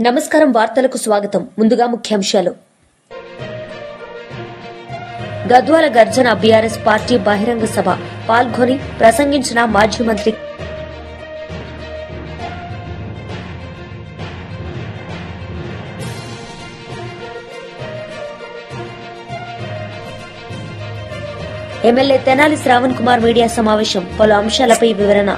నమస్కారం వార్తలకు స్వాగతం ముందుగా ముఖ్యాంశాలు గద్వాల గర్జన బీఆర్ఎస్ పార్టీ బహిరంగ సభ పాల్గొని ప్రసంగించిన మాజీ మంత్రి ఎమ్మెల్యే తెనాలి శ్రావణ్ కుమార్ మీడియా సమావేశం పలు అంశాలపై వివరణ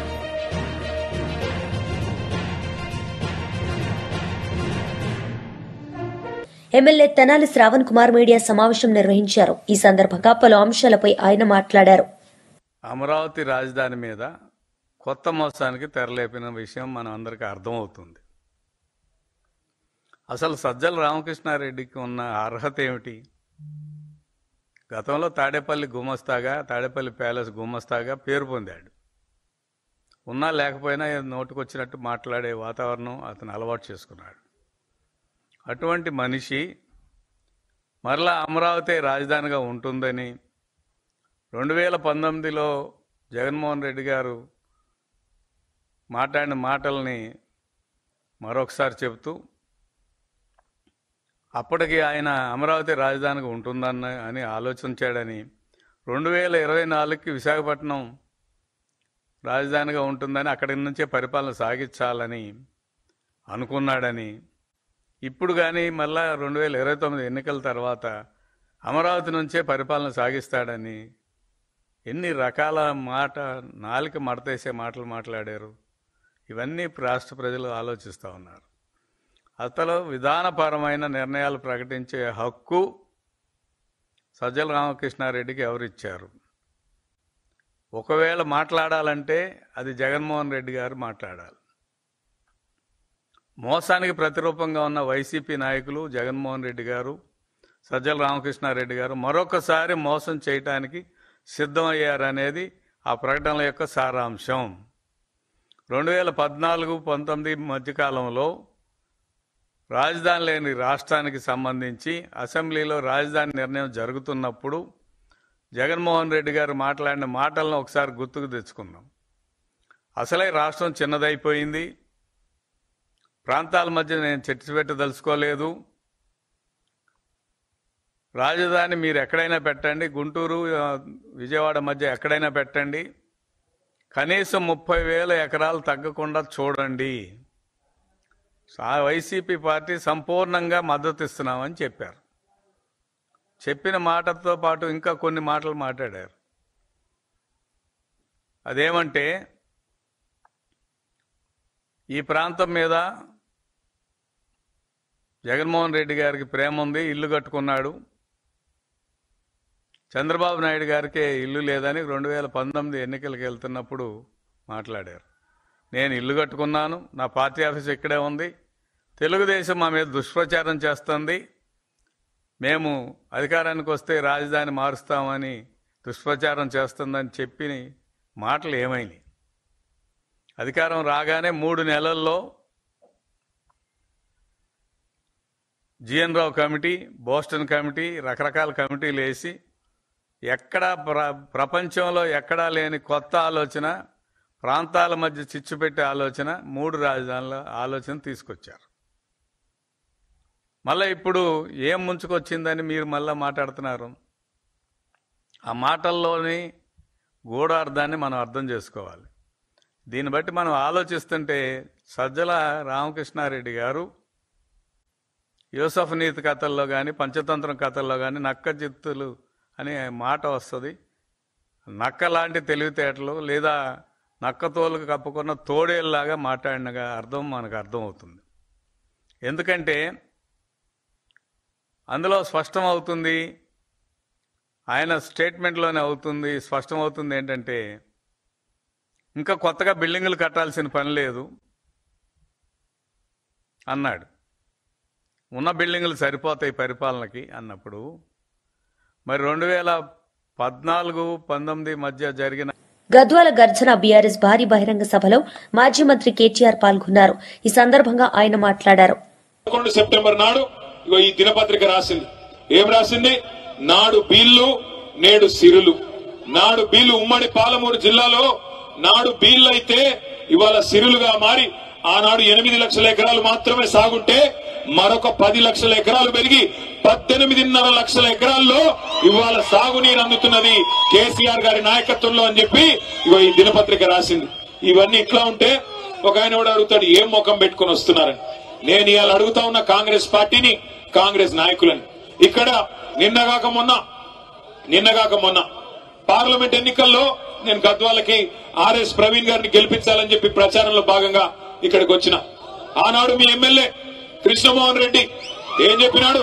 ఎమ్మెల్యే తెనాలి శ్రావణ్ కుమార్ మీడియా సమావేశం నిర్వహించారు. ఈ సందర్భంగా పలు అంశాలపై ఆయన మాట్లాడారు. అమరావతి రాజధాని మీద కొత్త మోసానికి తెరలేపిన విషయం మనం అందరికీ అర్థమవుతుంది. అసలు సజ్జల రామకృష్ణారెడ్డికి ఉన్న అర్హత ఏమిటి? గతంలో తాడేపల్లి ప్యాలెస్ గుమస్తాగా పేరు పొందాడు. ఉన్నా లేకపోయినా నోటుకొచ్చినట్టు మాట్లాడే వాతావరణం అతను అలవాటు చేసుకున్నాడు. అటువంటి మనిషి మరలా అమరావతి రాజధానిగా ఉంటుందని 2019లో జగన్మోహన్ రెడ్డి గారు మాట్లాడిన మాటల్ని మరొకసారి చెబుతూ అప్పటికి ఆయన అమరావతి రాజధానిగా ఉంటుందని ఆలోచించాడని 2024కి విశాఖపట్నం రాజధానిగా ఉంటుందని అక్కడి నుంచే పరిపాలన సాగించాలని అనుకున్నాడని, ఇప్పుడు కానీ మళ్ళా 2029 ఎన్నికల తర్వాత అమరావతి నుంచే పరిపాలన సాగిస్తాడని ఎన్ని రకాల నాలుక మడతేసే మాటలు మాట్లాడారు. ఇవన్నీ రాష్ట్ర ప్రజలు ఆలోచిస్తూ ఉన్నారు. అసలు విధానపరమైన నిర్ణయాలు ప్రకటించే హక్కు సజ్జల రామకృష్ణారెడ్డికి ఎవరిచ్చారు? ఒకవేళ మాట్లాడాలంటే అది జగన్మోహన్ రెడ్డి గారు మాట్లాడాలి. మోసానికి ప్రతిరూపంగా ఉన్న వైసీపీ నాయకులు జగన్మోహన్ రెడ్డి గారు, సజ్జల రామకృష్ణారెడ్డి గారు మరొకసారి మోసం చేయటానికి సిద్ధమయ్యారనేది ఆ ప్రకటనల యొక్క సారాంశం. 2014-19 మధ్యకాలంలో రాజధాని లేని రాష్ట్రానికి సంబంధించి అసెంబ్లీలో రాజధాని నిర్ణయం జరుగుతున్నప్పుడు జగన్మోహన్ రెడ్డి గారు మాట్లాడిన మాటలను ఒకసారి గుర్తుకు తెచ్చుకుందాం. అసలే రాష్ట్రం చిన్నదైపోయింది, ప్రాంతాల మధ్య నేను చర్చ పెట్టదలుచుకోలేదు, రాజధాని మీరు ఎక్కడైనా పెట్టండి, గుంటూరు విజయవాడ మధ్య ఎక్కడైనా పెట్టండి, కనీసం 30,000 ఎకరాలు తగ్గకుండా చూడండి, వైసీపీ పార్టీ సంపూర్ణంగా మద్దతు ఇస్తున్నామని చెప్పారు. చెప్పిన మాటతో పాటు ఇంకా కొన్ని మాటలు మాట్లాడారు. అదేమంటే ఈ ప్రాంతం మీద జగన్మోహన్ రెడ్డి గారికి ప్రేమ ఉంది, ఇల్లు కట్టుకున్నాడు, చంద్రబాబు నాయుడు గారికే ఇల్లు లేదని 2019 ఎన్నికలకు వెళ్తున్నప్పుడు మాట్లాడారు. నేను ఇల్లు కట్టుకున్నాను, నా పార్టీ ఆఫీస్ ఇక్కడే ఉంది, తెలుగుదేశం మా మీద దుష్ప్రచారం చేస్తుంది, మేము అధికారానికి వస్తే రాజధాని మారుస్తామని దుష్ప్రచారం చేస్తుందని చెప్పిన మాటలు ఏమైనాయి? అధికారం రాగానే 3 నెలల్లో జిఎన్ రావు కమిటీ, బోస్టన్ కమిటీ, రకరకాల కమిటీలు వేసి ప్రపంచంలో ఎక్కడా లేని కొత్త ఆలోచన, ప్రాంతాల మధ్య చిచ్చు పెట్టే ఆలోచన, 3 రాజధానుల ఆలోచన తీసుకొచ్చారు. మళ్ళీ ఇప్పుడు ఏం ముంచుకొచ్చిందని మీరు మళ్ళీ మాట్లాడుతున్నారు. ఆ మాటల్లోని గూఢార్థాన్ని మనం అర్థం చేసుకోవాలి. దీన్ని బట్టి మనం ఆలోచిస్తుంటే సజ్జల రామకృష్ణారెడ్డి గారు యూసఫ్ నీతి కథల్లో కానీ పంచతంత్రం కథల్లో కానీ నక్క జిత్తులు అనే మాట వస్తుంది. నక్క లాంటి తెలివితేటలు లేదా నక్క తోలుకు కప్పుకున్న తోడేళ్ళలాగా మాట్లాడినగా మనకు అర్థమవుతుంది. ఎందుకంటే అందులో స్పష్టమవుతుంది, ఆయన స్టేట్మెంట్లోనే అవుతుంది, స్పష్టమవుతుంది ఏంటంటే ఇంకా కొత్తగా బిల్డింగులు కట్టాల్సిన పని లేదు అన్నాడు. ఉన్న బిల్డింగులు సరిపోతాయి పరిపాలనకి అన్నప్పుడు మరి 2014-19 మధ్య జరిగిన గద్వాల గర్జన బీఆర్ఎస్ భారీ బహిరంగ సభలో మాజీ మంత్రి కేటీఆర్ పాల్గొన్నారు. ఈ సందర్భంగా ఆయన మాట్లాడారు. 11 సెప్టెంబర్ నాడు ఈ దినపత్రిక రాసింది. ఏం రాసింది? నాడు బీళ్లు నేడు సిరులు. నాడు బీళ్లు ఉమ్మడి పాలమూరు జిల్లాలో నాడు బీళ్లైతే ఇవాళ సిరులుగా మారి ఆనాడు 8 లక్షల ఎకరాలు మాత్రమే సాగుంటే మరొక 10 లక్షల ఎకరాలు పెరిగి 18.5 లక్షల ఎకరాల్లో ఇవాళ సాగునీరు అందుతున్నది కేసీఆర్ గారి నాయకత్వంలో అని చెప్పి ఇగో ఈ దినపత్రిక రాసింది. ఇవన్నీ ఇట్లా ఉంటే ఒక ఆయన కూడా అడుగుతాడు, ఏం ముఖం పెట్టుకుని వస్తున్నారని. నేను ఇవాళ అడుగుతా ఉన్న కాంగ్రెస్ పార్టీని, కాంగ్రెస్ నాయకులని. ఇక్కడ నిన్నగాక మొన్న పార్లమెంట్ ఎన్నికల్లో నేను గద్వాలకి ఆర్ఎస్ ప్రవీణ్ గారిని గెలిపించాలని చెప్పి ప్రచారంలో భాగంగా ఇక్కడికి వచ్చిన. ఆనాడు మీ ఎమ్మెల్యే కృష్ణమోహన్ రెడ్డి ఏం చెప్పినాడు,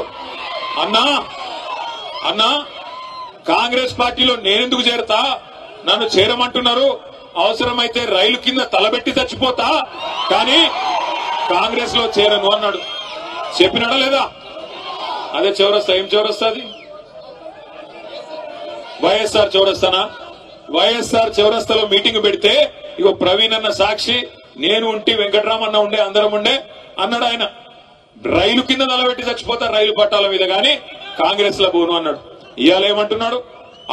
అన్నా కాంగ్రెస్ పార్టీలో నేనెందుకు చేరతా, నన్ను చేరమంటున్నారు, అవసరమైతే రైలు కింద తలబెట్టి చచ్చిపోతా, కానీ కాంగ్రెస్ లో చేరను అన్నాడు. చెప్పినాడా లేదా? అదే చౌరస్తా. ఏం చౌరస్తా అది? వైఎస్ఆర్ చౌరస్తానా? వైఎస్ఆర్ చౌరస్తాలో మీటింగ్ పెడితే ఇగో ప్రవీణ్ అన్న సాక్షి, నేను ఉంటే వెంకటరామన్న ఉండే, అందరం ఉండే అన్నాడు. ఆయన రైలు కింద తలబెట్టి చచ్చిపోతా రైలు పట్టాల మీద, గాని కాంగ్రెస్ లో పోను అన్నాడు. ఇవాళ ఏమంటున్నాడు?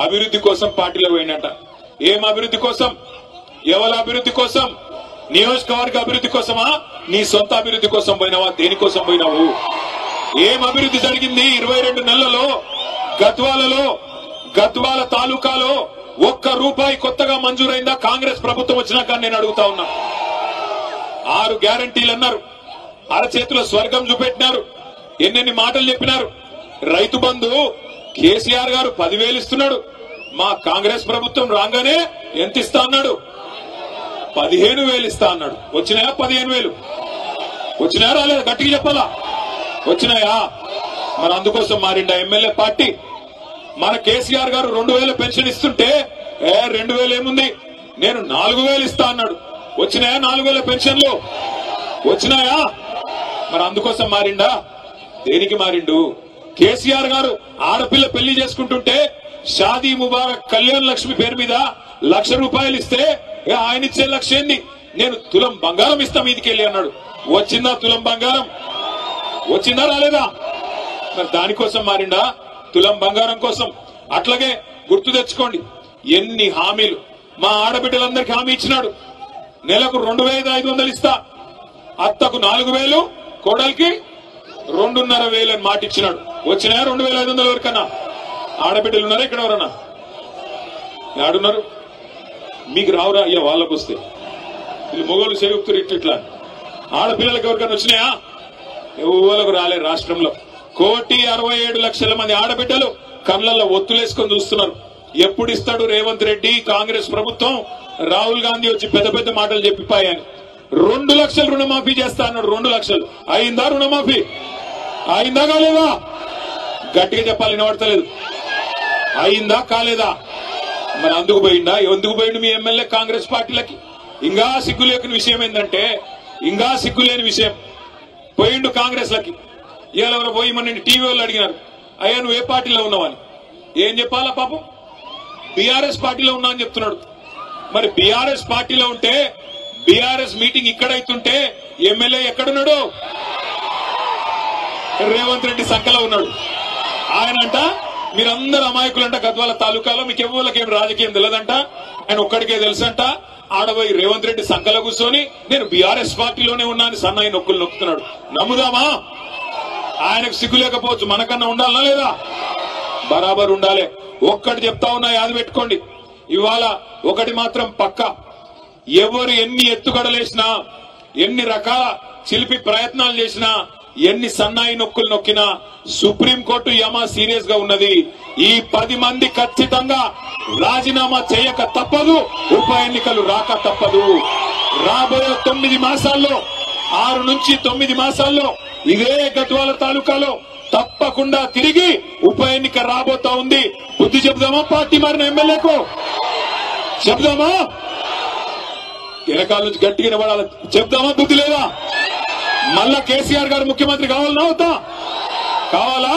అభివృద్ధి కోసం పార్టీలో పోయిందంట. ఏం అభివృద్ధి కోసం? ఎవరి అభివృద్ధి కోసం? నియోజకవర్గ అభివృద్ధి కోసమా? నీ సొంత అభివృద్ధి కోసం పోయినావా? దేనికోసం పోయినావు? ఏం అభివృద్ధి జరిగింది 22 నెలలలో? గద్వాల తాలూకాలో ₹1 కొత్తగా మంజూరైందా కాంగ్రెస్ ప్రభుత్వం వచ్చినాక? నేను అడుగుతా ఉన్నా. 6 గ్యారంటీలు అన్నారు, అరచేతిలో స్వర్గం చూపెట్టినారు, ఎన్నెన్ని మాటలు చెప్పినారు. రైతు బంధు కేసీఆర్ గారు 10,000 ఇస్తున్నాడు. మా కాంగ్రెస్ ప్రభుత్వం రాగానే ఎంత ఇస్తా అన్నాడు? 15,000 ఇస్తా అన్నాడు. వచ్చినాయా 15,000? వచ్చినాయా రాలేదు? గట్టిగా చెప్పాలా? వచ్చినాయా? మరి అందుకోసం మారిండా ఎమ్మెల్యే పార్టీ? మన కేసీఆర్ గారు 2,000 పెన్షన్ ఇస్తుంటే 2,000 ఏముంది, నేను 4,000 ఇస్తా అన్నాడు. వచ్చినాయా 4,000 పెన్షన్లు? వచ్చినాయా? మరి అందుకోసం మారిండా? దేనికి మారిండు? కేసీఆర్ గారు ఆడపిల్ల పెళ్లి చేసుకుంటుంటే షాదీ ముబారక్ కళ్యాణ్ లక్ష్మి పేరు మీద ₹1,00,000 ఇస్తే ఆయన ఇచ్చే లక్ష్యం ఏంది? నేను తులం బంగారం ఇస్తా మీదికెళ్ళి అన్నాడు. వచ్చిందా తులం బంగారం? వచ్చిందా రాలేదా? మరి దానికోసం మారిండా? తులం బంగారం కోసం. అట్లాగే గుర్తు తెచ్చుకోండి, ఎన్ని హామీలు మా ఆడబిడ్డలందరికీ హామీ ఇచ్చినాడు. నెలకు 2,500 ఇస్తా, అత్తకు 4,000, కోడలికి 2,500 అని మాట ఇచ్చినాడు. వచ్చినాయా 2,500 వరకన్నా? ఆడబిడ్డలు ఉన్నారా ఇక్కడ? ఎవరన్నా ఆడున్నారు? మీకు రావురా? అయ్యా వాళ్ళకు వస్తే వీళ్ళు మొగోళ్ళు సేవకుతారు ఇట్లా. ఆడపిల్లలకు ఎవరికైనా వచ్చినాయా? ఎవరికి రాలే. రాష్ట్రంలో 1,67,00,000 మంది ఆడబిడ్డలు కళ్ళల్లో ఒత్తులేసుకొని చూస్తున్నారు. ఎప్పుడు ఇస్తాడు రేవంత్ రెడ్డి, కాంగ్రెస్ ప్రభుత్వం, రాహుల్ గాంధీ వచ్చి పెద్ద పెద్ద మాటలు చెప్పిపోయాను. 2 లక్షలు రుణమాఫీ చేస్తా అన్నాడు. 2 లక్షలు అయిందా? రుణమాఫీ అయిందా కాలేదా? గట్టిగా చెప్పాలి, వినబడతలేదు. అయిందా కాలేదా? మరి అందుకు పోయిందా? ఎందుకు పోయిండు మీ ఎమ్మెల్యే కాంగ్రెస్ పార్టీలకి? ఇంకా సిగ్గులేని విషయం ఏంటంటే, ఇంకా సిగ్గులేని విషయం, పోయిండు కాంగ్రెస్ లకి. ఇవాళ ఎవరో పోయి మన టీవీ వాళ్ళు అడిగినారు, అయ్యా నువ్వు ఏ పార్టీలో ఉన్నావని. ఏం చెప్పాలా పాపం? బీఆర్ఎస్ పార్టీలో ఉన్నా అని చెప్తున్నాడు. మరి బీఆర్ఎస్ పార్టీలో ఉంటే, బీఆర్ఎస్ మీటింగ్ ఇక్కడైతుంటే ఎమ్మెల్యే ఎక్కడున్నాడు? రేవంత్ రెడ్డి సంఖ్యలో ఉన్నాడు. ఆయనంట మీరందరూ అమాయకులంట, గద్వాల తాలూకాలో మీకు ఎవరికేం రాజకీయం తెలియదంట, ఆయన ఒక్కడికే తెలుసంట. ఆడబోయి రేవంత్ రెడ్డి సంఖ్యలో కూర్చొని నేను బీఆర్ఎస్ పార్టీలోనే ఉన్నాను సన్నాయి నొక్కులు నొక్కుతున్నాడు. నమ్ముదామా? ఆయనకు సిగ్గు లేకపోవచ్చు, మనకన్నా ఉండాలనా లేదా? బరాబర్ ఉండాలి. ఒక్కటి చెప్తా ఉన్నా, యాది పెట్టుకోండి. ఇవాళ ఒకటి మాత్రం పక్కా, ఎవరు ఎన్ని ఎత్తుగడలేసినా, ఎన్ని రకాల చిలిపి ప్రయత్నాలు చేసినా, ఎన్ని సన్నాయి నొక్కులు నొక్కినా సుప్రీంకోర్టు యమా సీరియస్ గా ఉన్నది. ఈ 10 మంది ఖచ్చితంగా రాజీనామా చేయక తప్పదు, ఉప ఎన్నికలు రాక తప్పదు. రాబోయే 9 మాసాల్లో, 6 నుంచి 9 మాసాల్లో ఇదే గద్వాల తాలూకాలో తప్పకుండా తిరిగి ఉప ఎన్నిక రాబోతా ఉంది. బుద్ధి చెబుదామా పార్టీ మారిన ఎమ్మెల్యేకు? చెబుదామా? వెనకాల నుంచి గట్టిగా నిలబడాలి. చెప్దామా? బుద్ధి లేదా? మళ్ళా కేసీఆర్ గారు ముఖ్యమంత్రి కావాలన్నా అవుతా? కావాలా?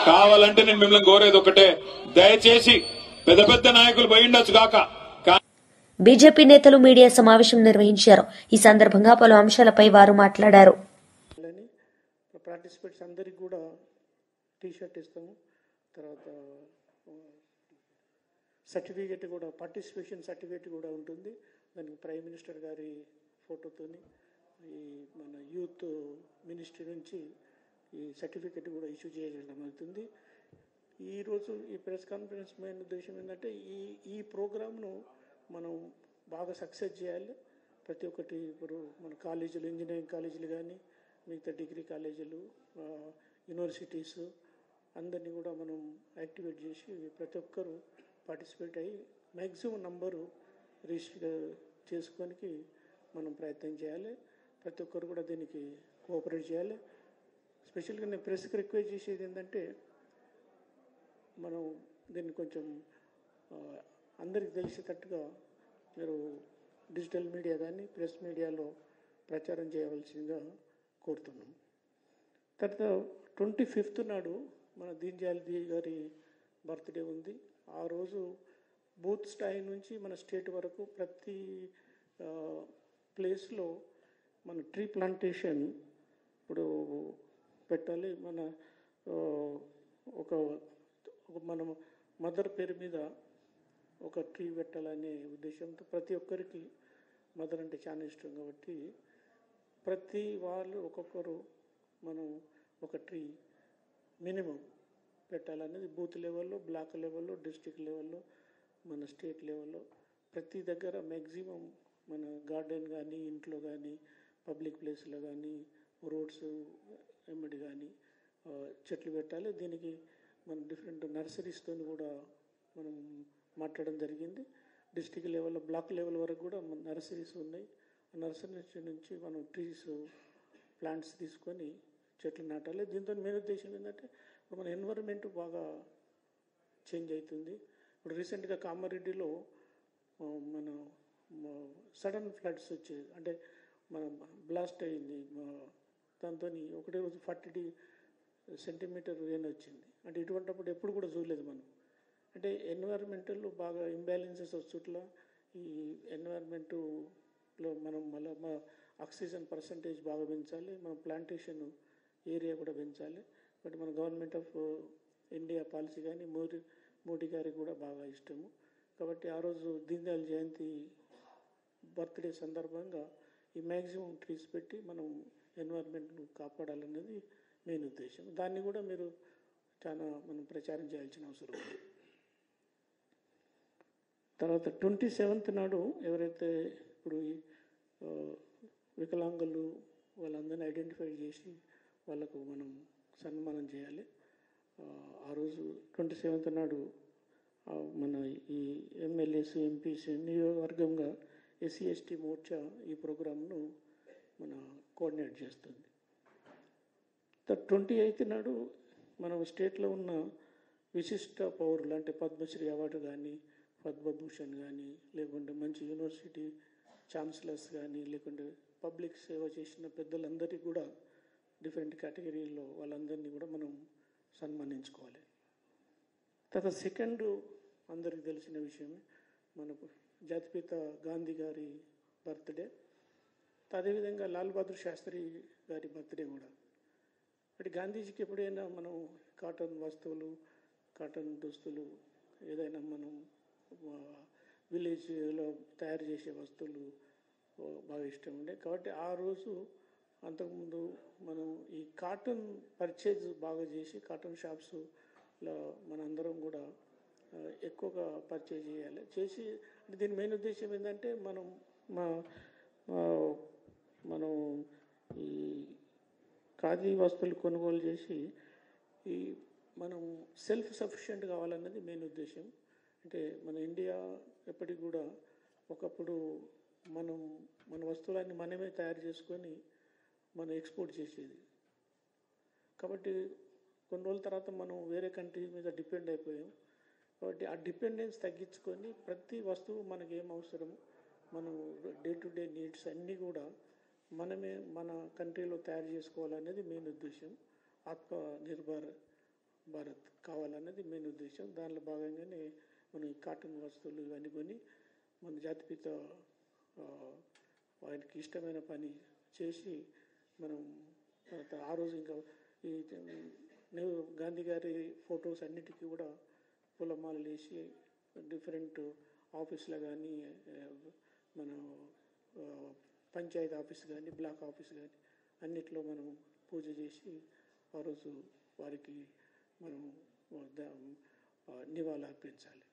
కావాలంటే నేను మిమ్మల్ని కోరేది ఒకటే, దయచేసి పెద్ద పెద్ద నాయకులు పోయిండొచ్చు కాక. బీజేపీ నేతలు మీడియా సమావేశం నిర్వహించారు. ఈ సందర్భంగా పలు అంశాలపై వారు మాట్లాడారు. పార్టిసిపేట్స్ అందరికి కూడా టీషర్ట్ ఇస్తాము. తర్వాత సర్టిఫికేట్ కూడా, పార్టిసిపేషన్ సర్టిఫికేట్ కూడా ఉంటుంది. దానికి ప్రైమ్ మినిస్టర్ గారి ఫోటోతోని ఈ మన యూత్ మినిస్ట్రీ నుంచి ఈ సర్టిఫికెట్ కూడా ఇష్యూ చేయడం అవుతుంది. ఈరోజు ఈ ప్రెస్ కాన్ఫరెన్స్ మెయిన్ ఉద్దేశం ఏంటంటే ఈ ప్రోగ్రామ్ను మనం బాగా సక్సెస్ చేయాలి. ప్రతి ఒక్కటి ఇప్పుడు మన కాలేజీలు, ఇంజనీరింగ్ కాలేజీలు కానీ, మిగతా డిగ్రీ కాలేజీలు, యూనివర్సిటీస్ అందరినీ కూడా మనం యాక్టివేట్ చేసి ప్రతి ఒక్కరూ పార్టిసిపేట్ అయ్యి మ్యాక్సిమం నంబరు రిజిస్టర్ చేసుకోనికి మనం ప్రయత్నం చేయాలి. ప్రతి ఒక్కరు కూడా దీనికి కోఆపరేట్ చేయాలి. స్పెషల్గా నేను ప్రెస్కి రిక్వెస్ట్ చేసేది ఏంటంటే మనం దీన్ని కొంచెం అందరికి తెలిసేటట్టుగా మీరు డిజిటల్ మీడియా కానీ ప్రెస్ మీడియాలో ప్రచారం చేయవలసిందిగా కోరుతున్నాం. తర్వాత 25th నాడు మన దీన్ దయాళ్ గారి బర్త్డే ఉంది. ఆ రోజు బూత్ స్థాయి నుంచి మన స్టేట్ వరకు ప్రతి ప్లేస్లో మన ట్రీ ప్లాంటేషన్ ఇప్పుడు పెట్టాలి. మన ఒక మన మదర్ పేరు మీద ఒక ట్రీ పెట్టాలనే ఉద్దేశంతో ప్రతి ఒక్కరికి మదర్ అంటే చాలా ఇష్టం కాబట్టి ప్రతి వాళ్ళు ఒక్కొక్కరు మనం ఒక ట్రీ మినిమం పెట్టాలనేది బూత్ లెవెల్లో, బ్లాక్ లెవెల్లో, డిస్ట్రిక్ట్ లెవెల్లో, మన స్టేట్ లెవెల్లో ప్రతి దగ్గర మ్యాక్సిమం మన గార్డెన్ కానీ, ఇంట్లో కానీ, పబ్లిక్ ప్లేస్లో కానీ, రోడ్స్ ఎమ్మడి కానీ చెట్లు పెట్టాలి. దీనికి మన డిఫరెంట్ నర్సరీస్తో కూడా మనం మాట్లాడడం జరిగింది. డిస్ట్రిక్ట్ లెవెల్లో, బ్లాక్ లెవెల్ వరకు కూడా నర్సరీస్ ఉన్నాయి. ఆ నర్సరీస్ నుంచి మనం ట్రీస్, ప్లాంట్స్ తీసుకొని చెట్లు నాటాలి. దీంతో మెయిన్ ఉద్దేశం ఏంటంటే ఇప్పుడు మన ఎన్విరాన్మెంట్ బాగా చేంజ్ అవుతుంది. ఇప్పుడు రీసెంట్గా కామారెడ్డిలో మన సడన్ ఫ్లడ్స్ వచ్చేది, అంటే మన బ్లాస్ట్ అయింది. దాంతో ఒకటే రోజు 40 సెంటీమీటర్ రెయిన్ వచ్చింది. అంటే ఇటువంటిప్పుడు ఎప్పుడు కూడా చూడలేదు మనం. అంటే ఎన్విరాన్మెంటల్ బాగా ఇంబ్యాలెన్సెస్ వచ్చుట్లా ఈ ఎన్విరాన్మెంట్లో మనం మళ్ళీ ఆక్సిజన్ పర్సంటేజ్ బాగా పెంచాలి. మన ప్లాంటేషన్ ఏరియా కూడా పెంచాలి. బట్ మన గవర్నమెంట్ ఆఫ్ ఇండియా పాలసీ కానీ మోడీ గారికి కూడా బాగా ఇష్టము. కాబట్టి ఆ రోజు దీన్ దయాళ్ జయంతి బర్త్డే సందర్భంగా ఈ మ్యాక్సిమం ట్రీస్ పెట్టి మనం ఎన్విరాన్మెంట్ను కాపాడాలన్నది మెయిన్ ఉద్దేశం. దాన్ని కూడా మీరు చాలా మనం ప్రచారం చేయాల్సిన అవసరం ఉంది. తర్వాత 27th నాడు ఎవరైతే ఇప్పుడు ఈ వికలాంగులు వాళ్ళందరినీ ఐడెంటిఫై చేసి వాళ్ళకు మనం సన్మానం చేయాలి. ఆ రోజు 27th నాడు మన ఈ ఎమ్మెల్యేస్, ఎంపీస్ నియోజకవర్గంగా ఎస్సీ ఎస్టీ మోర్చా ఈ ప్రోగ్రాంను మన కోఆర్డినేట్ చేస్తుంది. 28th నాడు మనం స్టేట్లో ఉన్న విశిష్ట పౌరులు అంటే పద్మశ్రీ అవార్డు కానీ, పద్మభూషణ్ కానీ, లేకుంటే మంచి యూనివర్సిటీ ఛాన్సలర్స్ కానీ, లేకుంటే పబ్లిక్ సేవ చేసిన పెద్దలందరికీ కూడా డిఫరెంట్ కేటగిరీల్లో వాళ్ళందరినీ కూడా మనం సన్మానించుకోవాలి. తర్వాత సెకండ్ అందరికి తెలిసిన విషయమే మనకు జాతిపిత గాంధీ గారి బర్త్డే. అదేవిధంగా లాల్ బహదూర్ శాస్త్రి గారి బర్త్డే కూడా. అంటే గాంధీజీకి ఎప్పుడైనా మనం కాటన్ వస్తువులు, కాటన్ దుస్తులు, ఏదైనా మనం విలేజ్లో తయారు చేసే వస్తువులు బాగా ఇష్టం ఉండే. కాబట్టి ఆ రోజు అంతకుముందు మనం ఈ కాటన్ పర్చేజ్ బాగా చేసి కాటన్ షాప్స్లో మనందరం కూడా ఎక్కువగా పర్చేజ్ చేయాలి. చేసి దీని మెయిన్ ఉద్దేశం ఏంటంటే మనం ఈ ఖాదీ వస్తువులు కొనుగోలు చేసి ఈ మనం సెల్ఫ్ సఫిషియెంట్ కావాలన్నది మెయిన్ ఉద్దేశం. అంటే మన ఇండియా ఎప్పటికి కూడా ఒకప్పుడు మన వస్తువులన్నీ మనమే తయారు చేసుకొని మనం ఎక్స్పోర్ట్ చేసేది. కాబట్టి కొన్ని రోజుల తర్వాత మనం వేరే కంట్రీ మీద డిపెండ్ అయిపోయాం. కాబట్టి ఆ డిపెండెన్స్ తగ్గించుకొని ప్రతి వస్తువు మనకి ఏం అవసరమో మనం డే టు డే నీడ్స్ అన్నీ కూడా మనమే మన కంట్రీలో తయారు చేసుకోవాలనేది మెయిన్ ఉద్దేశం. ఆత్మనిర్భర్ భారత్ కావాలన్నది మెయిన్ ఉద్దేశం. దానిలో భాగంగానే మనం ఈ కాటన్ వస్తువులు ఇవన్నీ కొని మన జాతిపిత ఆయనకి ఇష్టమైన పని చేసి మనం ఆ రోజు ఇంకా ఈ గాంధీ గారి ఫొటోస్ అన్నిటికీ కూడా పూలమాలలు వేసి డిఫరెంట్ ఆఫీస్లో కానీ మన పంచాయతీ ఆఫీస్ కానీ బ్లాక్ ఆఫీస్ కానీ అన్నిట్లో మనం పూజ చేసి ఆ రోజు వారికి మనం నివాళులు అర్పించాలి.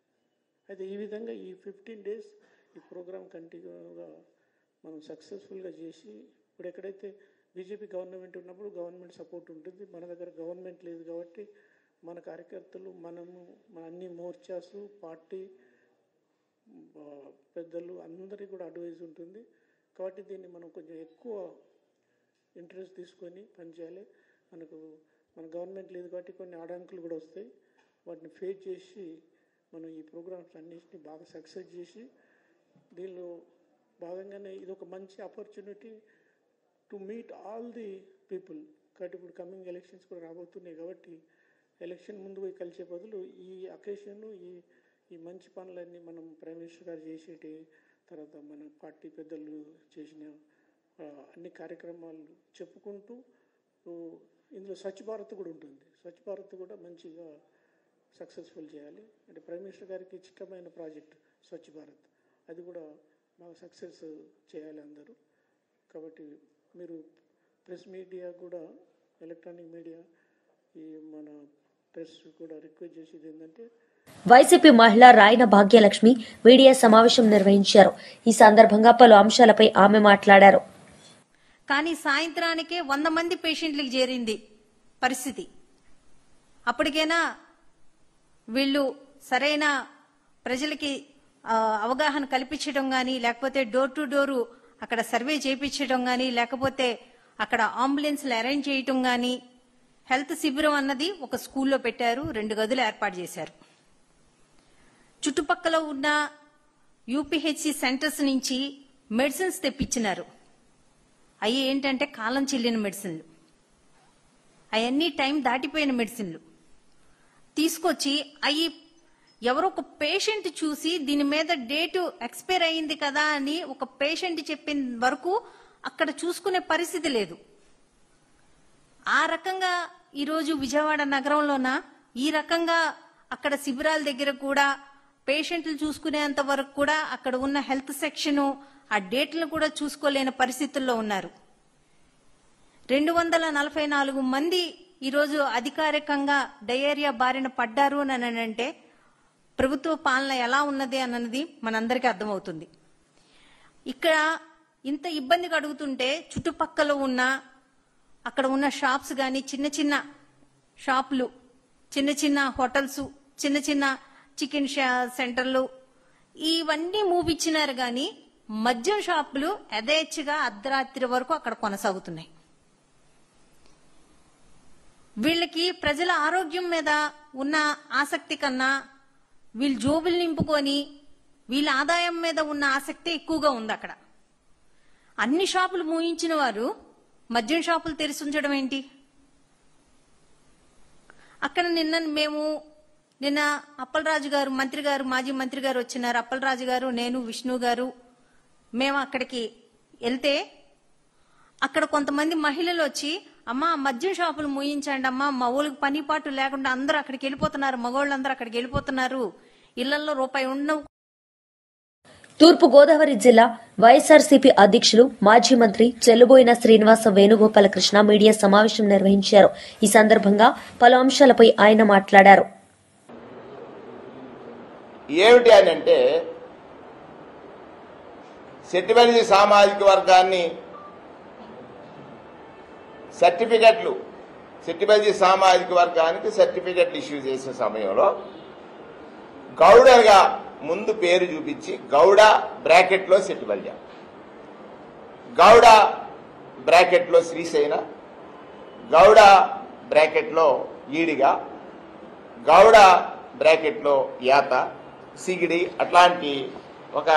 అయితే ఈ విధంగా ఈ 15 days ఈ ప్రోగ్రాం కంటిన్యూగా మనం సక్సెస్ఫుల్గా చేసి ఇప్పుడు ఎక్కడైతే బీజేపీ గవర్నమెంట్ ఉన్నప్పుడు గవర్నమెంట్ సపోర్ట్ ఉంటుంది, మన దగ్గర గవర్నమెంట్ లేదు కాబట్టి మన కార్యకర్తలు మన అన్ని మోర్చాసు పార్టీ పెద్దలు అందరికీ కూడా అడ్వైజ్ ఉంటుంది. కాబట్టి దీన్ని మనం కొంచెం ఎక్కువ ఇంట్రెస్ట్ తీసుకొని పనిచేయాలి. మన గవర్నమెంట్ లేదు కాబట్టి కొన్ని ఆడంకులు కూడా వస్తాయి, వాటిని ఫేస్ చేసి మనం ఈ ప్రోగ్రామ్స్ అన్నింటినీ బాగా సక్సెస్ చేసి దీనిలో భాగంగానే ఇది ఒక మంచి opportunity to meet all the people. కాబట్టి ఇప్పుడు కమింగ్ ఎలక్షన్స్ కూడా రాబోతున్నాయి కాబట్టి ఎలక్షన్ ముందు పోయి కలిసే బదులు ఈ అకేషన్ ఈ మంచి పనులన్నీ మనం ప్రైమ్ మినిస్టర్ గారు చేసేటి తర్వాత మన పార్టీ పెద్దలు చేసిన అన్ని కార్యక్రమాలు చెప్పుకుంటూ ఇందులో స్వచ్ఛ భారత్ కూడా ఉంటుంది. స్వచ్ఛ భారత్ కూడా మంచిగా సక్సెస్ఫుల్ చేయాలి. అంటే ప్రైమ్ మినిస్టర్ గారికి ఇష్టమైన ప్రాజెక్ట్ స్వచ్ఛ భారత్, అది కూడా బాగా సక్సెస్ చేయాలి అందరూ. కాబట్టి మీరు ప్రెస్ మీడియా కూడా ఎలక్ట్రానిక్ మీడియా ఈ మన ప్రెస్ కూడా రిక్వెస్ట్ చేసేది ఏంటంటే వైసీపీ మహిళ రాయన భాగ్యలక్ష్మి మీడియా సమావేశం నిర్వహించారు. ఈ సందర్భంగా పలు అంశాలపై ఆమె మాట్లాడారు. కానీ సాయంత్రానికే 100 మంది పేషెంట్లకు చేరింది పరిస్థితి. అప్పటికైనా వీళ్ళు సరైన ప్రజలకి అవగాహన కల్పించడం కానీ, లేకపోతే డోర్ టు డోరు అక్కడ సర్వే చేయించడం కానీ, లేకపోతే అక్కడ అంబులెన్స్లు అరేంజ్ చేయటం కానీ, హెల్త్ శిబిరం అన్నది ఒక స్కూల్లో పెట్టారు, 2 గదులు ఏర్పాటు చేశారు. చుట్టుపక్కల ఉన్న యూపీహెచ్సి సెంటర్స్ నుంచి మెడిసిన్స్ తెప్పించినారు. అవి ఏంటంటే కాలం చెల్లిన మెడిసిన్లు, అవన్నీ టైం దాటిపోయిన మెడిసిన్లు తీసుకొచ్చి అవి ఎవరో ఒక పేషెంట్ చూసి దీని మీద డేటు ఎక్స్పైర్ అయింది కదా అని ఒక పేషెంట్ చెప్పిన వరకు అక్కడ చూసుకునే పరిస్థితి లేదు. ఆ రకంగా ఈరోజు విజయవాడ నగరంలోన ఈ రకంగా అక్కడ శిబిరాల దగ్గర కూడా పేషెంట్లు చూసుకునేంత వరకు కూడా అక్కడ ఉన్న హెల్త్ సెక్షన్ ఆ డేట్లను కూడా చూసుకోలేని పరిస్థితుల్లో ఉన్నారు. 244 మంది ఈరోజు అధికారికంగా డయేరియా బారిన పడ్డారు అని అంటే ప్రభుత్వ పాలన ఎలా ఉన్నది అన్నది మనందరికీ అర్థమవుతుంది. ఇక్కడ ఇంత ఇబ్బందిగా అడుగుతుంటే చుట్టుపక్కల ఉన్న అక్కడ ఉన్న షాప్స్ కానీ, చిన్న చిన్న షాపులు, చిన్న చిన్న హోటల్స్, చిన్న చిన్న చికెన్ సెంటర్లు ఇవన్నీ మూపిచ్చినారు. కానీ మద్యం షాపులు యథేచ్ఛగా అర్ధరాత్రి వరకు అక్కడ కొనసాగుతున్నాయి. వీళ్ళకి ప్రజల ఆరోగ్యం మీద ఉన్న ఆసక్తి కన్నా వీళ్ళు జోబులు నింపుకొని వీళ్ళ ఆదాయం మీద ఉన్న ఆసక్తి ఎక్కువగా ఉంది. అక్కడ అన్ని షాపులు మూయించిన వారు మద్యం షాపులు తెరిచి ఉంచడం ఏంటి? అక్కడ నిన్న అప్పలరాజు గారు మంత్రి గారు, మాజీ మంత్రి గారు వచ్చినారు. అప్పలరాజు గారు, నేను, విష్ణు గారు మేము అక్కడికి వెళ్తే అక్కడ కొంతమంది మహిళలు వచ్చి, అమ్మా మద్యం షాపులు మూయించండి అమ్మా, మా ఊళ్ళకి పని పాటు లేకుండా అందరూ అక్కడికి వెళ్ళిపోతున్నారు, మగవాళ్ళందరూ అక్కడికి వెళ్ళిపోతున్నారు, ఇళ్లలో రూపాయి ఉండవు. తూర్పు గోదావరి జిల్లా వైఎస్ఆర్సీపీ అధ్యక్షులు మాజీ మంత్రి చెల్లుబోయిన శ్రీనివాస వేణుగోపాలకృష్ణ మీడియా సమావేశం నిర్వహించారు. ఈ సందర్భంగా పలు అంశాలపై ఆయన మాట్లాడారు. ఏమిటి అని అంటే సెట్టిబెల్జీ సామాజిక వర్గాన్ని సెట్టిబెల్జీ సామాజిక వర్గానికి సర్టిఫికెట్లు ఇష్యూ చేసే సమయంలో గౌడగా ముందు పేరు చూపించి గౌడ బ్రాకెట్లో సెట్టిబెల్జ, గౌడ బ్రాకెట్లో శ్రీశైన, గౌడ బ్రాకెట్లో ఈడిగా, గౌడ బ్రాకెట్లో యాత, సిగిడి అట్లాంటి ఒక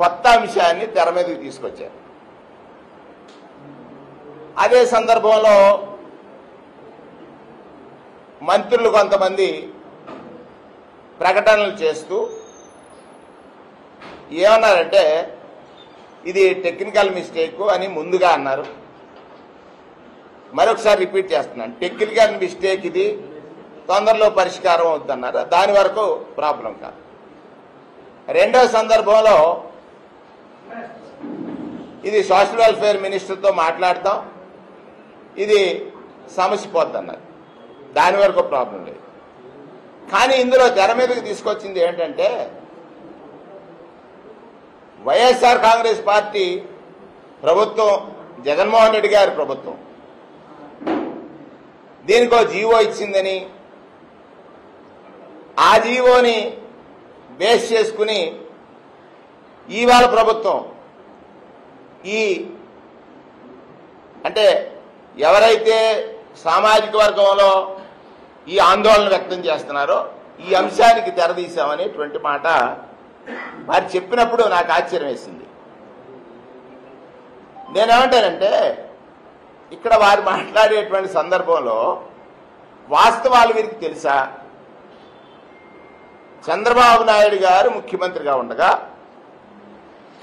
కొత్త అంశాన్ని తెర మీదకి తీసుకొచ్చారు. అదే సందర్భంలో మంత్రులు కొంతమంది ప్రకటనలు చేస్తూ ఏమన్నారంటే ఇది టెక్నికల్ మిస్టేక్ అని ముందుగా అన్నారు. మరొకసారి రిపీట్ చేస్తున్నాను, టెక్నికల్ మిస్టేక్, ఇది తొందరలో పరిష్కారం అవుతుందన్నారు. దాని వరకు ప్రాబ్లం కాదు. రెండో సందర్భంలో ఇది సోషల్ వెల్ఫేర్ మినిస్టర్తో మాట్లాడతాం, ఇది సమస్య పోద్దన్నారు. దాని వరకు ప్రాబ్లం లేదు. కానీ ఇందులో తెర మీదకి తీసుకొచ్చింది ఏంటంటే, వైఎస్ఆర్ కాంగ్రెస్ పార్టీ ప్రభుత్వం, జగన్మోహన్ రెడ్డి గారి ప్రభుత్వం దీనికో జీవో ఇచ్చిందని, ఆ జీవోని బేస్ చేసుకుని ఇవాళ ప్రభుత్వం అంటే ఎవరైతే సామాజిక వర్గంలో ఈ ఆందోళన వ్యక్తం చేస్తున్నారో ఈ అంశానికి తెరదీశామనేటువంటి మాట వారు చెప్పినప్పుడు నాకు ఆశ్చర్యం వేసింది. నేనేమంటానంటే, ఇక్కడ వారు మాట్లాడేటువంటి సందర్భంలో వాస్తవాలు వీరికి తెలుసా? చంద్రబాబు నాయుడు గారు ముఖ్యమంత్రిగా ఉండగా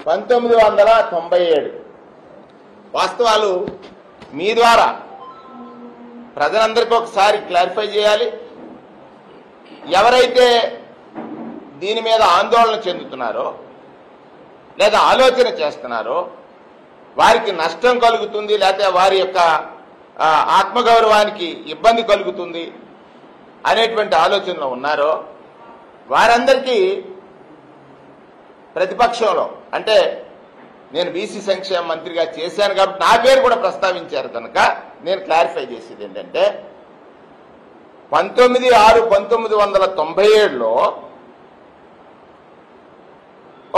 1997 వాస్తవాలు మీ ద్వారా ప్రజలందరికీ ఒకసారి క్లారిఫై చేయాలి. ఎవరైతే దీని మీద ఆందోళన చెందుతున్నారో లేదా ఆలోచన చేస్తున్నారో వారికి నష్టం కలుగుతుంది, లేకపోతే వారి యొక్క ఆత్మగౌరవానికి ఇబ్బంది కలుగుతుంది అనేటువంటి ఆలోచనలో ఉన్నారో వారందరికీ ప్రతిపక్షంలో, అంటే నేను బీసీ సంక్షేమ మంత్రిగా చేశాను కాబట్టి నా పేరు కూడా ప్రస్తావించారు కనుక నేను క్లారిఫై చేసేది ఏంటంటే, 1997లో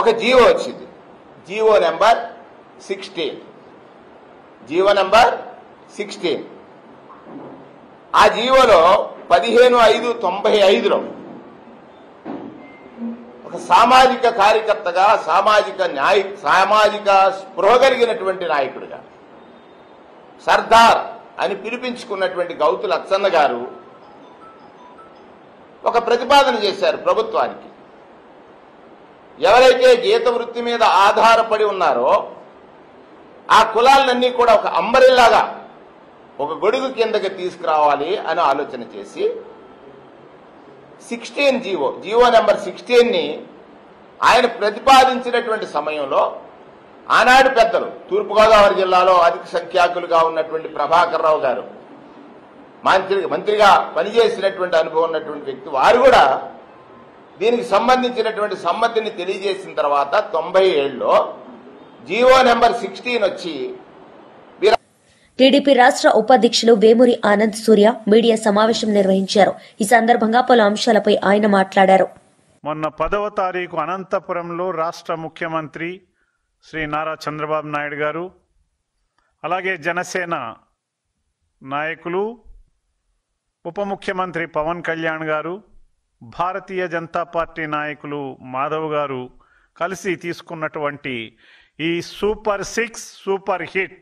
ఒక జీవో వచ్చింది, జీవో నెంబర్ 16. ఆ జీవోలో 15/5/95లో ఒక సామాజిక కార్యకర్తగా, సామాజిక స్పృహ కలిగినటువంటి నాయకుడిగా సర్దార్ అని పిలిపించుకున్నటువంటి గౌతు లచ్చన్న గారు ఒక ప్రతిపాదన చేశారు ప్రభుత్వానికి. ఎవరైతే గీత వృత్తి మీద ఆధారపడి ఉన్నారో ఆ కులాలన్నీ కూడా ఒక అంబరిల్లాగా ఒక గొడుగు కిందకి తీసుకురావాలి అని ఆలోచన చేసి 16 జీవో నెంబర్ 16ని ఆయన ప్రతిపాదించినటువంటి సమయంలో ఆనాడు పెద్దలు, తూర్పుగోదావరి జిల్లాలో అధిక సంఖ్యాకులుగా ఉన్నటువంటి ప్రభాకర్ రావు గారు, మంత్రిగా పనిచేసినటువంటి అనుభవం ఉన్నటువంటి వ్యక్తి, వారు కూడా దీనికి సంబంధించినటువంటి సమ్మతిని తెలియజేసిన తర్వాత 97లో జీవో నెంబర్ 16 వచ్చి టీడీపీ రాష్ట్ర ఉపాధ్యక్షులు వేమూరి ఆనంద్ సూర్య మీడియా సమావేశం నిర్వహించారు. ఈ సందర్భంగా పలు అంశాలపై ఆయన మాట్లాడారు. మొన్న 10వ తారీఖు అనంతపురంలో రాష్ట్ర ముఖ్యమంత్రి శ్రీ నారా చంద్రబాబు నాయుడు గారు, అలాగే జనసేన నాయకులు, ఉప ముఖ్యమంత్రి పవన్ కళ్యాణ్ గారు, భారతీయ జనతా పార్టీ నాయకులు మాధవ్ గారు కలిసి తీసుకున్నటువంటి ఈ సూపర్ 6 సూపర్ హిట్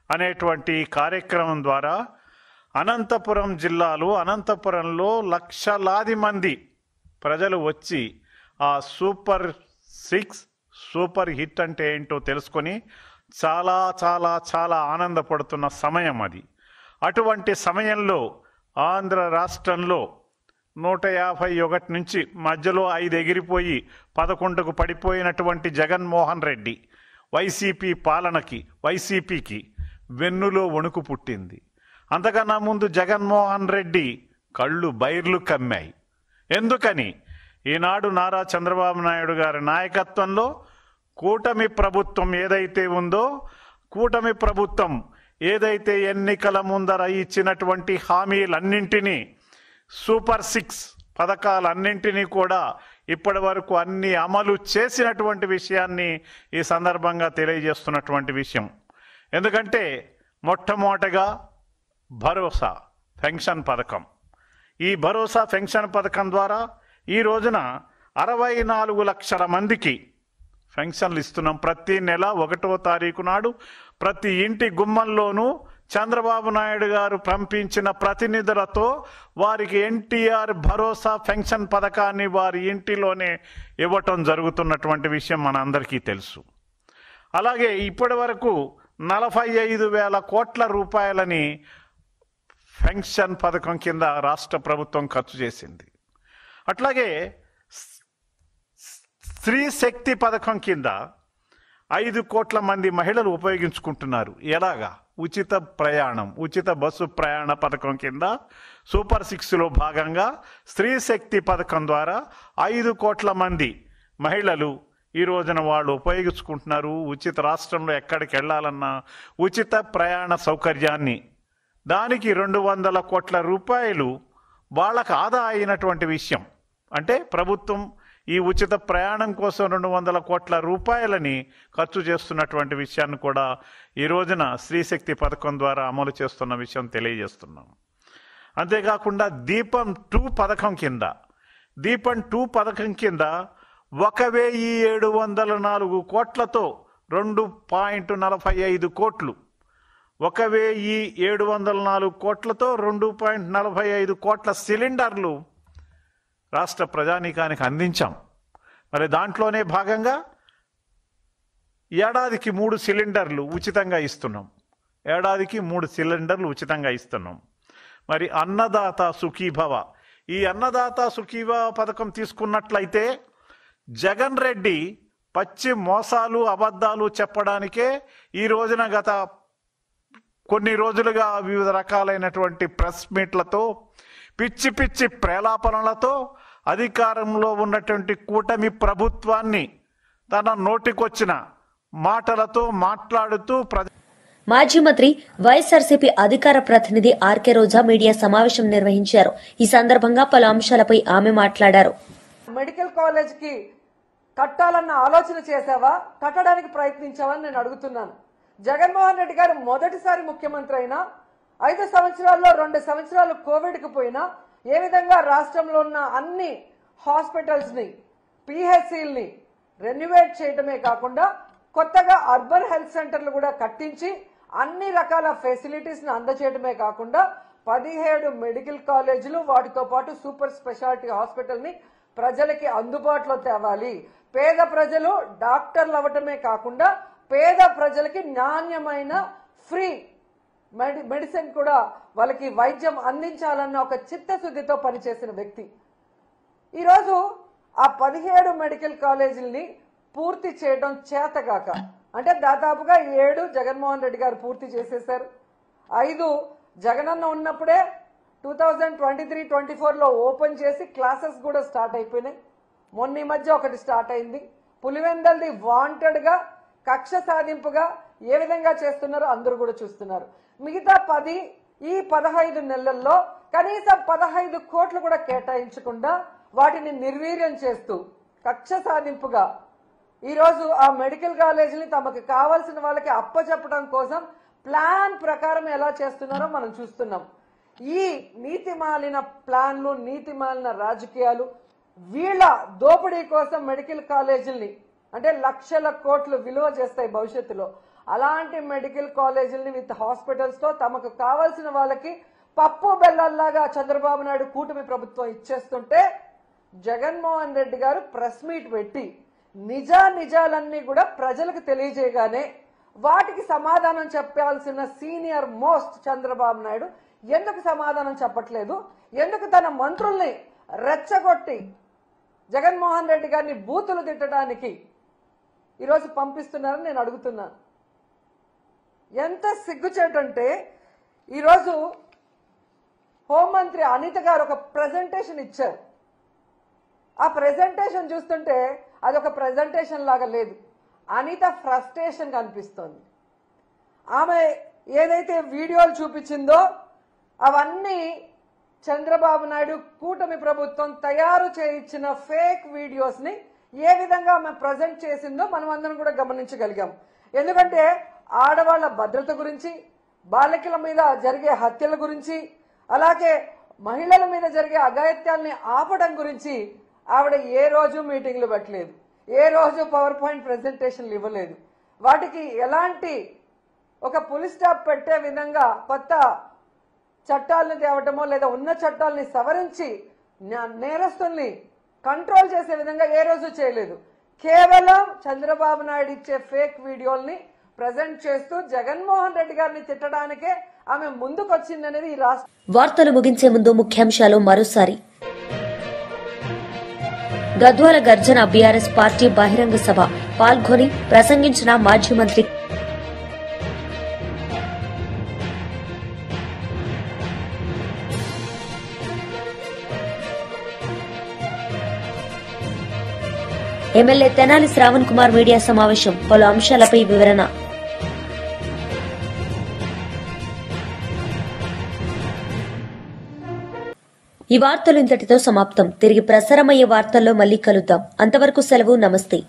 అనేటువంటి కార్యక్రమం ద్వారా అనంతపురం అనంతపురంలో లక్షలాది మంది ప్రజలు వచ్చి ఆ సూపర్ 6 సూపర్ హిట్ అంటే ఏంటో తెలుసుకొని చాలా చాలా చాలా ఆనందపడుతున్న సమయం అది. అటువంటి సమయంలో ఆంధ్ర రాష్ట్రంలో 151 నుంచి మధ్యలో 5 ఎగిరిపోయి 11కు పడిపోయినటువంటి జగన్మోహన్ రెడ్డి వైసీపీ పాలనకి, వైసీపీకి వెన్నులో వణుకు పుట్టింది. అంతకన్నా ముందు జగన్మోహన్ రెడ్డి కళ్ళు బైర్లు కమ్మాయి. ఎందుకని? ఈనాడు నారా చంద్రబాబు నాయుడు గారి నాయకత్వంలో కూటమి ప్రభుత్వం ఏదైతే ఉందో, కూటమి ప్రభుత్వం ఏదైతే ఎన్నికల ముందర ఇచ్చినటువంటి హామీలన్నింటినీ, సూపర్ 6 పథకాలన్నింటినీ కూడా ఇప్పటి వరకు అన్ని అమలు చేసినటువంటి విషయాన్ని ఈ సందర్భంగా తెలియజేస్తున్నటువంటి విషయం. ఎందుకంటే మొట్టమొదటగా భరోసా పెన్షన్ పథకం. ఈ భరోసా పెన్షన్ పథకం ద్వారా ఈ రోజున 64 లక్షల మందికి పెన్షన్లు ఇస్తున్నాం. ప్రతి నెల 1వ తారీఖు నాడు ప్రతి ఇంటి గుమ్మంలోనూ చంద్రబాబు నాయుడు గారు పంపించిన ప్రతినిధులతో వారికి ఎన్టీఆర్ భరోసా పెన్షన్ పథకాన్ని వారి ఇంటిలోనే ఇవ్వటం జరుగుతున్నటువంటి విషయం మనందరికీ తెలుసు. అలాగే ఇప్పటి వరకు 45,000 కోట్ల రూపాయలని పెన్షన్ పథకం కింద రాష్ట్ర ప్రభుత్వం ఖర్చు చేసింది. అట్లాగే స్త్రీ శక్తి పథకం కింద 5 కోట్ల మంది మహిళలు ఉపయోగించుకుంటున్నారు. ఎలాగా? ఉచిత ప్రయాణం, ఉచిత బస్సు ప్రయాణ పథకం కింద సూపర్ 6లో భాగంగా స్త్రీ శక్తి పథకం ద్వారా 5 కోట్ల మంది మహిళలు ఈ రోజున వాళ్ళు ఉపయోగించుకుంటున్నారు. ఉచిత రాష్ట్రంలో ఎక్కడికి వెళ్ళాలన్నా ఉచిత ప్రయాణ సౌకర్యాన్ని, దానికి 200 కోట్ల రూపాయలు వాళ్ళకు ఆదా అయినటువంటి విషయం. అంటే ప్రభుత్వం ఈ ఉచిత ప్రయాణం కోసం 200 కోట్ల రూపాయలని ఖర్చు చేస్తున్నటువంటి విషయాన్ని కూడా ఈ రోజున స్త్రీశక్తి పథకం ద్వారా అమలు చేస్తున్న విషయం తెలియజేస్తున్నాం. అంతేకాకుండా దీపం 2 పథకం కింద 1704 కోట్లతో 2.45 కోట్లు 1704 కోట్లతో 2.45 కోట్ల సిలిండర్లు రాష్ట్ర ప్రజానీకానికి అందించాం. మరి దాంట్లోనే భాగంగా ఏడాదికి 3 సిలిండర్లు ఉచితంగా ఇస్తున్నాం. మరి అన్నదాత సుఖీభవ, ఈ అన్నదాత సుఖీభవ పథకం తీసుకున్నట్లయితే జగన్ రెడ్డి పచ్చి మోసాలు అబద్ధాలు చెప్పడానికే ఈ రోజున గత కొన్ని రోజులుగా వివిధ రకాలైనటువంటి ప్రెస్ మీట్లతో పిచ్చి పిచ్చి ప్రేలాపనలతో అధికారంలో ఉన్నటువంటి కూటమి ప్రభుత్వాన్ని తన నోటికొచ్చిన మాటలతో మాట్లాడుతూ మాజీ మంత్రి వైఎస్ఆర్సీపీ అధికార ప్రతినిధి ఆర్కే రోజా మీడియా సమావేశం నిర్వహించారు. ఈ సందర్భంగా పలు అంశాలపై ఆమె మాట్లాడారు. మెడికల్ కాలేజ్ కి కట్టాలన్న ఆలోచన చేసావా, కట్టడానికి ప్రయత్నించావా అని నేను అడుగుతున్నాను. జగన్మోహన్ రెడ్డి గారు మొదటిసారి ముఖ్యమంత్రి అయినా 5 సంవత్సరాల్లో 2 సంవత్సరాలు కోవిడ్కి పోయినా ఏ విధంగా రాష్ట్రంలో ఉన్న అన్ని హాస్పిటల్స్ ని, పిహెచ్సిల్ని రెన్యువేట్ చేయడమే కాకుండా కొత్తగా అర్బన్ హెల్త్ సెంటర్లు కూడా కట్టించి అన్ని రకాల ఫెసిలిటీస్ ని అందజేయడమే కాకుండా 17 మెడికల్ కాలేజీలు వాటితో పాటు సూపర్ స్పెషాలిటీ హాస్పిటల్ ని ప్రజలకి అందుబాటులో తేవాలి. పేద ప్రజలు డాక్టర్లు అవ్వటమే కాకుండా పేద ప్రజలకి నాణ్యమైన ఫ్రీ మెడిసిన్ కూడా వాళ్ళకి వైద్యం అందించాలన్న ఒక చిత్తశుద్ధితో పనిచేసిన వ్యక్తి. ఈరోజు ఆ 17 మెడికల్ కాలేజీలని పూర్తి చేయడం చేతగాక, అంటే దాదాపుగా 7 జగన్మోహన్ రెడ్డి గారు పూర్తి చేసేశారు. 5 జగనన్న ఉన్నప్పుడే 2023-24లో ఓపెన్ చేసి క్లాసెస్ కూడా స్టార్ట్ అయిపోయినాయి. మొన్న ఈ మధ్య ఒకటి స్టార్ట్ అయింది. పులివెందల్ది వాంటెడ్ గా కక్ష సాధింపుగా ఏ విధంగా చేస్తున్నారో అందరూ కూడా చూస్తున్నారు. మిగతా 10 ఈ 15 నెలల్లో కనీసం 15 కోట్లు కూడా కేటాయించకుండా వాటిని నిర్వీర్యం చేస్తూ కక్ష సాధింపుగా ఈరోజు ఆ మెడికల్ కాలేజీని తమకు కావాల్సిన వాళ్ళకి అప్పచెప్పడం కోసం ప్లాన్ ప్రకారం ఎలా చేస్తున్నారో మనం చూస్తున్నాం. ఈ నీతిమాలిన ప్లాన్లు, నీతిమాలిన రాజకీయాలు, వీళ్ళ దోపిడీ కోసం మెడికల్ కాలేజీల్ని అంటే లక్షల కోట్లు విలువ చేస్తాయి భవిష్యత్తులో. అలాంటి మెడికల్ కాలేజీల్ని విత్ హాస్పిటల్స్ తో తమకు కావాల్సిన వాళ్ళకి పప్పు బెల్లల్లాగా చంద్రబాబు నాయుడు కూటమి ప్రభుత్వం ఇచ్చేస్తుంటే జగన్మోహన్ రెడ్డి గారు ప్రెస్ మీట్ పెట్టి నిజాలన్నీ కూడా ప్రజలకు తెలియజేయగానే వాటికి సమాధానం చెప్పాల్సిన సీనియర్ మోస్ట్ చంద్రబాబు నాయుడు ఎందుకు సమాధానం చెప్పట్లేదు? ఎందుకు తన మంత్రుల్ని రెచ్చగొట్టి జగన్మోహన్ రెడ్డి గారిని బూతులు తిట్టడానికి ఈరోజు పంపిస్తున్నారని నేను అడుగుతున్నాను. ఎంత సిగ్గుచేటంటే ఈరోజు హోంమంత్రి అనిత గారు ఒక ప్రెజెంటేషన్ ఇచ్చారు. ఆ ప్రెజెంటేషన్ చూస్తుంటే అదొక ప్రెజెంటేషన్ లాగా లేదు, అనిత ఫ్రస్ట్రేషన్ కనిపిస్తోంది. ఆమె ఏదైతే వీడియోలు చూపించిందో అవన్నీ చంద్రబాబు నాయుడు కూటమి ప్రభుత్వం తయారు చేయించిన ఫేక్ వీడియోస్ ని ఏ విధంగా ఆమె ప్రజెంట్ చేసిందో మనం అందరం కూడా గమనించగలిగాం. ఎందుకంటే ఆడవాళ్ల భద్రత గురించి, బాలికల మీద జరిగే హత్యల గురించి, అలాగే మహిళల మీద జరిగే అఘాయిత్యాల్ని ఆపడం గురించి ఆవిడ ఏ రోజు మీటింగ్లు పెట్టలేదు, ఏ రోజు పవర్ పాయింట్ ప్రెజెంటేషన్లు ఇవ్వలేదు. వాటికి ఎలాంటి ఒక పులి స్టాప్ పెట్టే విధంగా కొత్త చట్టాలను తేవటమో లేదా ఉన్న చట్టాలని సవరించి నేరస్తుల్ని కంట్రోల్ చేసే విధంగా ఏ రోజు చేయలేదు. కేవలం చంద్రబాబు నాయుడు ఇచ్చే ఫేక్ వీడియోల్ని ప్రజెంట్ చేస్తూ జగన్మోహన్ రెడ్డి గారిని తిట్టడానికే ఆమె ముందుకొచ్చిందనేది ఈ రాష్ట్ర. వార్తలు ముగించే ముందు ముఖ్యాంశాలు మరోసారి. గద్వాల గర్జన బీఆర్ఎస్ పార్టీ బహిరంగ సభ పాల్గొని ప్రసంగించిన మాజీ మంత్రి ఎమ్మెల్యే తెనాలి శ్రావణ్ కుమార్ మీడియా సమావేశం, పలు అంశాలపై వివరణ. ఈ వార్తలు ఇంతటితో సమాప్తం. తిరిగి ప్రసారమయ్యే వార్తల్లో మళ్లీ కలుద్దాం. అంతవరకు సెలవు. నమస్తే.